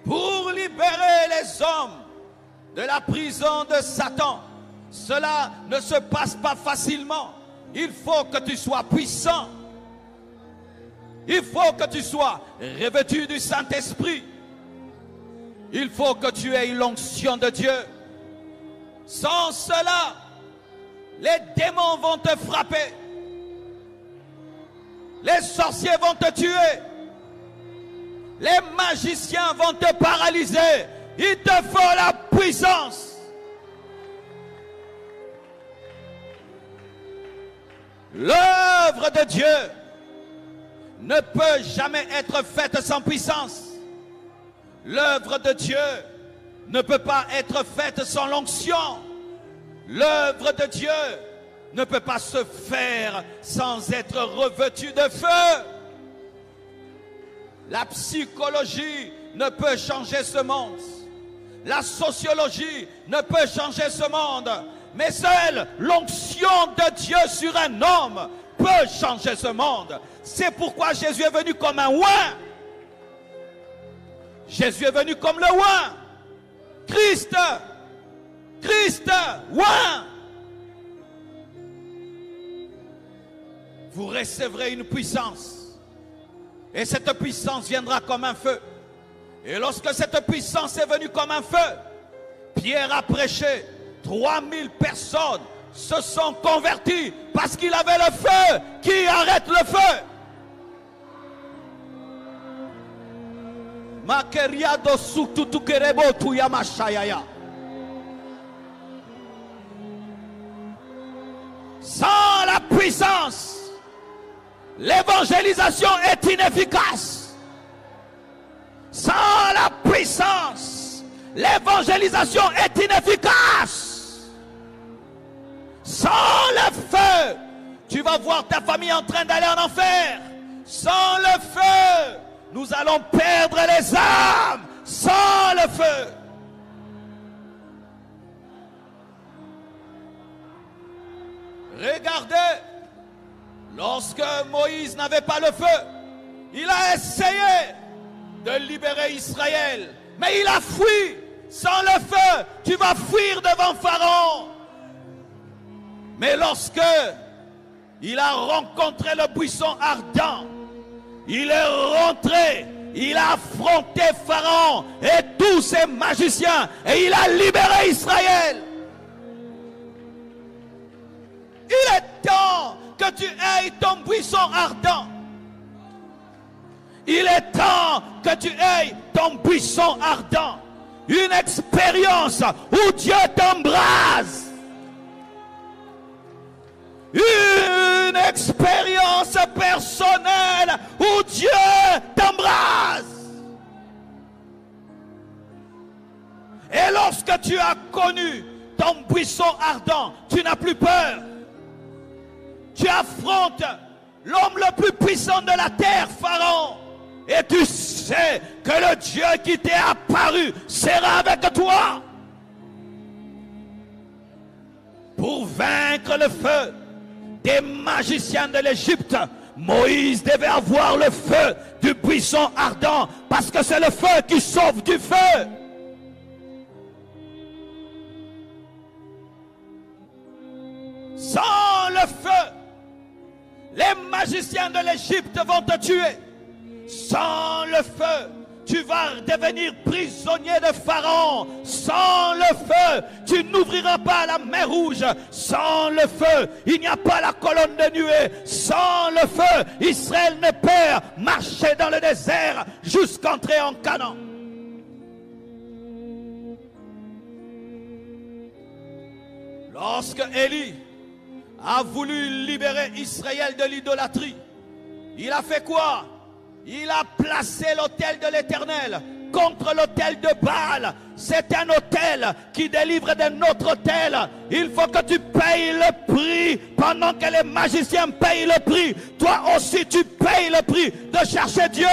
pour libérer les hommes de la prison de Satan. Cela ne se passe pas facilement. Il faut que tu sois puissant. Il faut que tu sois revêtu du Saint-Esprit. Il faut que tu aies l'onction de Dieu. Sans cela, les démons vont te frapper. Les sorciers vont te tuer. Les magiciens vont te paralyser. Il te faut la puissance. L'œuvre de Dieu ne peut jamais être faite sans puissance. L'œuvre de Dieu ne peut pas être faite sans l'onction. L'œuvre de Dieu ne peut pas se faire sans être revêtue de feu. La psychologie ne peut changer ce monde. La sociologie ne peut changer ce monde. Mais seule l'onction de Dieu sur un homme peut changer ce monde. C'est pourquoi Jésus est venu comme un oint. Jésus est venu comme le oint. Christ, oint. Vous recevrez une puissance. Et cette puissance viendra comme un feu. Et lorsque cette puissance est venue comme un feu, Pierre a prêché. 3000 personnes se sont converties parce qu'il avait le feu qui arrête le feu. Sans la puissance, l'évangélisation est inefficace. Sans la puissance, l'évangélisation est inefficace. Sans le feu, tu vas voir ta famille en train d'aller en enfer. Sans le feu, nous allons perdre les âmes. Sans le feu. Regardez, lorsque Moïse n'avait pas le feu, il a essayé de libérer Israël, mais il a fui. Sans le feu, tu vas fuir devant Pharaon. Mais lorsque il a rencontré le buisson ardent, il est rentré, il a affronté Pharaon et tous ses magiciens et il a libéré Israël. Il est temps que tu aies ton buisson ardent. Il est temps que tu aies ton buisson ardent. Une expérience où Dieu t'embrase. Une expérience personnelle où Dieu t'embrase. Et lorsque tu as connu ton buisson ardent, tu n'as plus peur. Tu affrontes l'homme le plus puissant de la terre, Pharaon. Et tu sais que le Dieu qui t'est apparu sera avec toi. Pour vaincre le feu des magiciens de l'Égypte, Moïse devait avoir le feu du buisson ardent, parce que c'est le feu qui sauve du feu. Sans le feu, les magiciens de l'Égypte vont te tuer. Sans le feu, tu vas devenir prisonnier de Pharaon. Sans le feu, tu n'ouvriras pas la mer Rouge. Sans le feu, il n'y a pas la colonne de nuée. Sans le feu, Israël ne peut marcher dans le désert jusqu'entrer en Canaan. Lorsque Élie a voulu libérer Israël de l'idolâtrie, il a fait quoi? Il a placé l'autel de l'Éternel contre l'autel de Baal. C'est un autel qui délivre d'un autre autel. Il faut que tu payes le prix pendant que les magiciens payent le prix. Toi aussi tu payes le prix de chercher Dieu.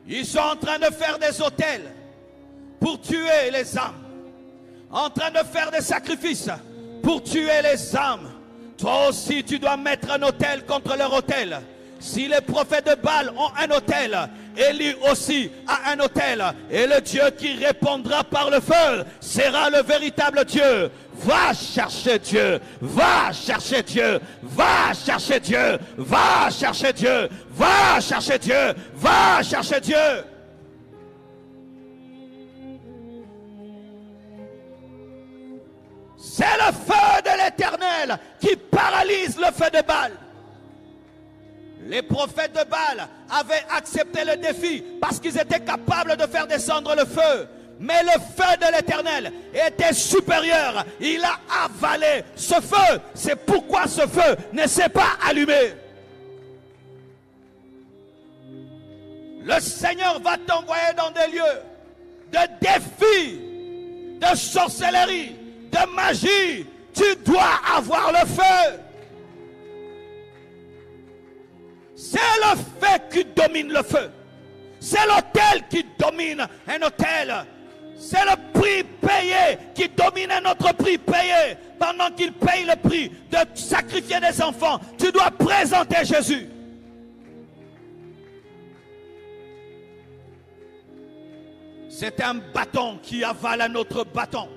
Ils sont en train de faire des autels pour tuer les âmes. En train de faire des sacrifices pour tuer les âmes. Toi aussi tu dois mettre un autel contre leur autel. Si les prophètes de Baal ont un autel, Élie aussi a un autel. Et le Dieu qui répondra par le feu sera le véritable Dieu. Va chercher Dieu, va chercher Dieu, va chercher Dieu, va chercher Dieu, va chercher Dieu, va chercher Dieu. C'est le feu de l'Éternel qui paralyse le feu de Baal. Les prophètes de Baal avaient accepté le défi parce qu'ils étaient capables de faire descendre le feu. Mais le feu de l'Éternel était supérieur. Il a avalé ce feu. C'est pourquoi ce feu ne s'est pas allumé. Le Seigneur va t'envoyer dans des lieux de défis, de sorcellerie, de magie. Tu dois avoir le feu. C'est le feu qui domine le feu. C'est l'autel qui domine un autel. C'est le prix payé qui domine un autre prix payé. Pendant qu'il paye le prix de sacrifier des enfants, tu dois présenter Jésus. C'est un bâton qui avale un autre bâton.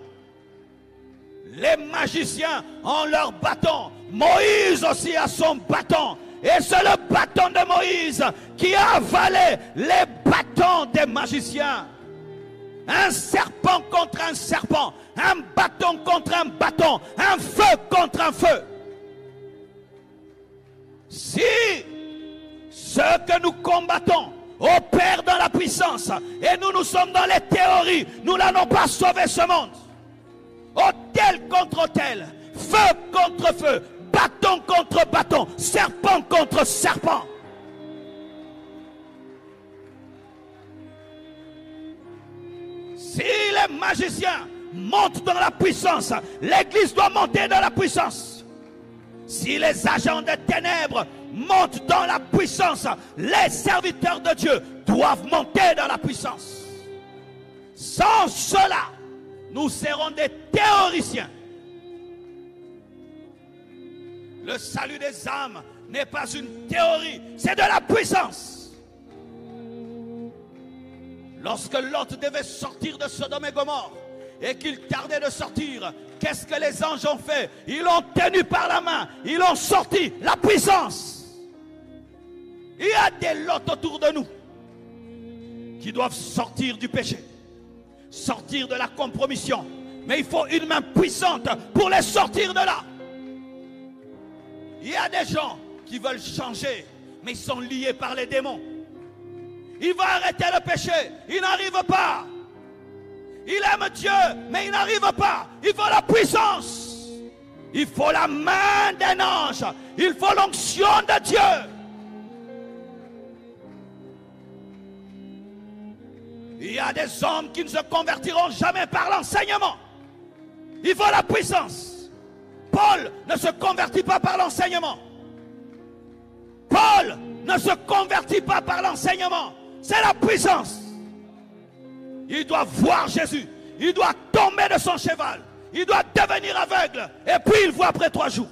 Les magiciens ont leur bâton. Moïse aussi a son bâton. Et c'est le bâton de Moïse qui a avalé les bâtons des magiciens. Un serpent contre un serpent, un bâton contre un bâton, un feu contre un feu. Si ce que nous combattons opère dans la puissance et nous sommes dans les théories, nous n'allons pas sauver ce monde. Autel contre autel, feu contre feu, bâton contre bâton, serpent contre serpent. Si les magiciens montent dans la puissance, l'église doit monter dans la puissance. Si les agents des ténèbres montent dans la puissance, les serviteurs de Dieu doivent monter dans la puissance. Sans cela, nous serons des théoriciens. Le salut des âmes n'est pas une théorie, c'est de la puissance. Lorsque Lot devait sortir de Sodome et Gomorrhe et qu'il tardait de sortir, qu'est-ce que les anges ont fait? Ils l'ont tenu par la main, ils l'ont sorti, la puissance. Il y a des Lot autour de nous qui doivent sortir du péché, sortir de la compromission. Mais il faut une main puissante pour les sortir de là. Il y a des gens qui veulent changer, mais ils sont liés par les démons. Il va arrêter le péché, il n'arrive pas. Il aime Dieu, mais il n'arrive pas. Il faut la puissance. Il faut la main d'un ange. Il faut l'onction de Dieu. Il y a des hommes qui ne se convertiront jamais par l'enseignement. Il faut la puissance. Paul ne se convertit pas par l'enseignement. Paul ne se convertit pas par l'enseignement. C'est la puissance. Il doit voir Jésus. Il doit tomber de son cheval. Il doit devenir aveugle. Et puis il voit après 3 jours.